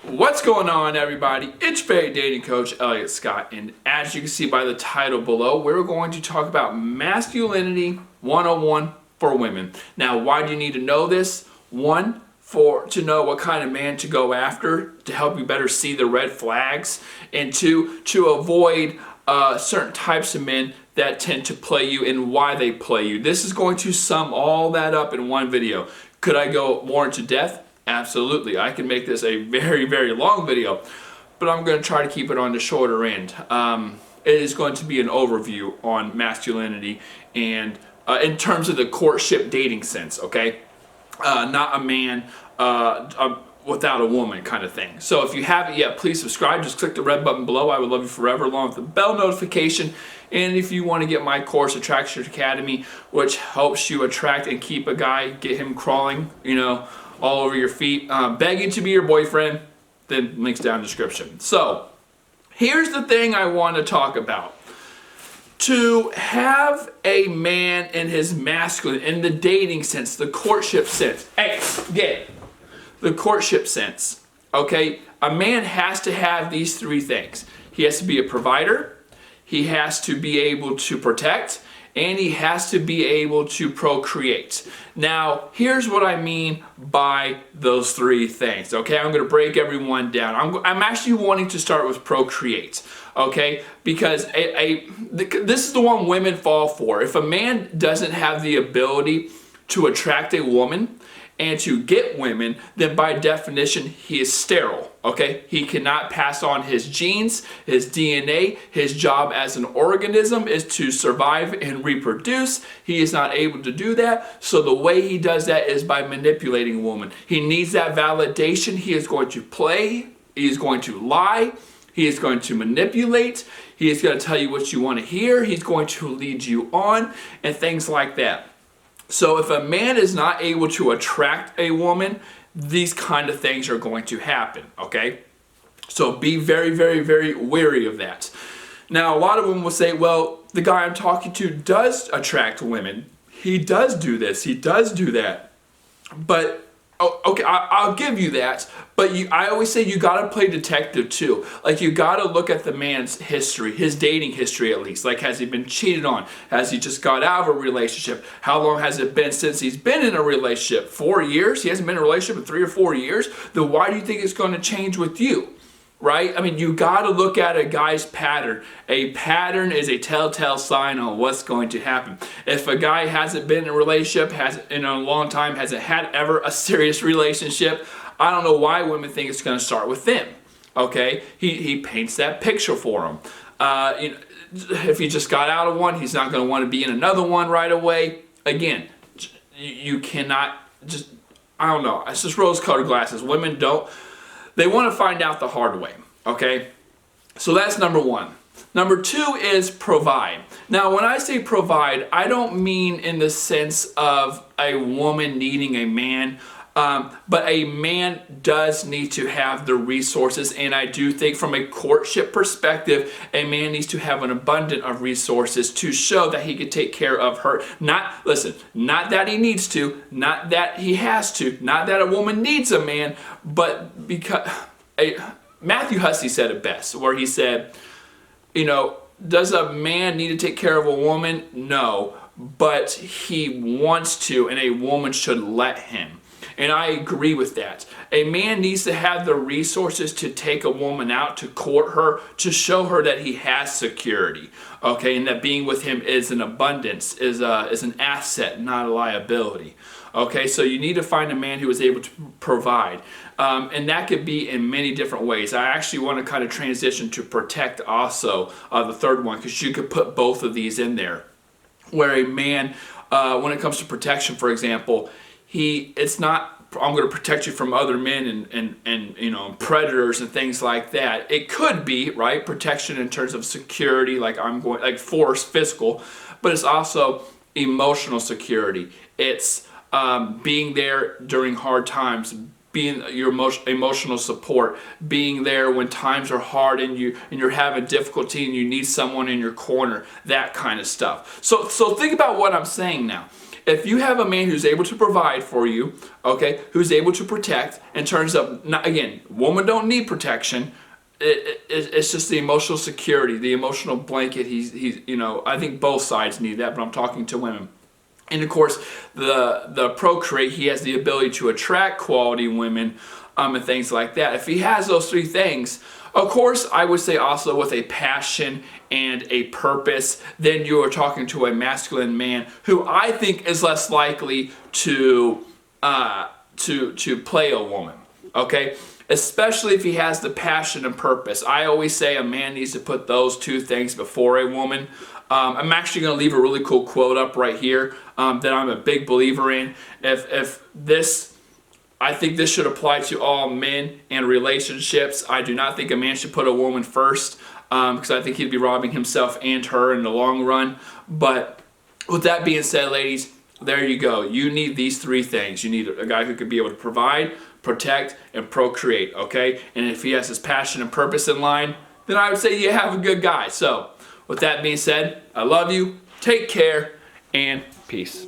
What's going on, everybody? It's your dating coach, Elliott Scott, and as you can see by the title below, we're going to talk about Masculinity 101 for women. Now, why do you need to know this? One, to know what kind of man to go after to help you better see the red flags, and two, to avoid certain types of men that tend to play you and why they play you. This is going to sum all that up in one video. Could I go more into depth? Absolutely. I can make this a very, very long video, but I'm going to try to keep it on the shorter end. It is going to be an overview on masculinity and in terms of the courtship dating sense, okay? Not a man without a woman kind of thing. So if you haven't yet, please subscribe. Just click the red button below. I would love you forever, along with the bell notification. And if you want to get my course, Attraction Academy, which helps you attract and keep a guy, get him crawling, all over your feet, begging to be your boyfriend, then links down in the description. So here's the thing I want to talk about. To have a man in his masculine, in the dating sense, the courtship sense, the courtship sense, okay? A man has to have these three things. He has to be a provider, he has to be able to protect, and he has to be able to procreate. Now, here's what I mean by those three things, okay? I'm going to break everyone down. I'm actually wanting to start with procreate, okay? Because this is the one women fall for. If a man doesn't have the ability to attract a woman and to get women, then by definition, he is sterile, okay? He cannot pass on his genes, his DNA. His job as an organism is to survive and reproduce. He is not able to do that, so the way he does that is by manipulating a woman. He needs that validation. He is going to play, he is going to lie, he is going to manipulate, he is going to tell you what you want to hear, he's going to lead you on, and things like that. So if a man is not able to attract a woman, these kind of things are going to happen, okay? So be very, very, very wary of that. Now, a lot of women will say, well, the guy I'm talking to does attract women. He does do this. He does do that. But, okay, I'll give you that. But I always say you got to play detective too. Like, you got to look at the man's history, his dating history at least. Like, has he been cheated on? Has he just got out of a relationship? How long has it been since he's been in a relationship? 4 years? He hasn't been in a relationship in 3 or 4 years? Then why do you think it's going to change with you? Right? I mean, you got to look at a guy's pattern. A pattern is a telltale sign on what's going to happen. If a guy hasn't been in a relationship, in a long time, hasn't had ever a serious relationship, I don't know why women think it's going to start with them. Okay? He paints that picture for them. If he just got out of one, he's not going to want to be in another one right away. Again, you cannot just, I don't know. It's just rose-colored glasses. Women don't. They want to find out the hard way, okay? So that's number one. Number two is provide. Now, when I say provide, I don't mean in the sense of a woman needing a man, but a man does need to have the resources, and I do think from a courtship perspective, a man needs to have an abundance of resources to show that he can take care of her. Not that he needs to, not that he has to, not that a woman needs a man, but because Matthew Hussey said it best, where he said, does a man need to take care of a woman? No, but he wants to, and a woman should let him. And I agree with that. A man needs to have the resources to take a woman out, to court her, to show her that he has security, okay, and that being with him is an abundance, is an asset, not a liability. Okay, so you need to find a man who is able to provide. And that could be in many different ways. I actually want to kind of transition to protect also, the third one, because you could put both of these in there. Where a man, when it comes to protection, for example, it's not, I'm going to protect you from other men and predators and things like that. It could be, right, protection in terms of security, like force, physical, but it's also emotional security. It's being there during hard times, being your emotional support, being there when times are hard and you're having difficulty and you need someone in your corner, that kind of stuff. So think about what I'm saying now. if you have a man who's able to provide for you, okay, who's able to protect in terms of, not, again, women don't need protection. It's just the emotional security, the emotional blanket. He's you know, I think both sides need that, but I'm talking to women. And of course, the procreate, he has the ability to attract quality women, and things like that. If he has those three things, of course, I would say also with a passion and a purpose, then you are talking to a masculine man who I think is less likely to play a woman. Okay, especially if he has the passion and purpose. I always say a man needs to put those two things before a woman. I'm actually going to leave a really cool quote up right here that I'm a big believer in. If this, I think this should apply to all men and relationships. I do not think a man should put a woman first, because I think he'd be robbing himself and her in the long run. But with that being said, ladies, there you go. You need these three things. You need a guy who can be able to provide, protect, and procreate, okay? And if he has his passion and purpose in line, then I would say you have a good guy. So with that being said, I love you, take care, and peace.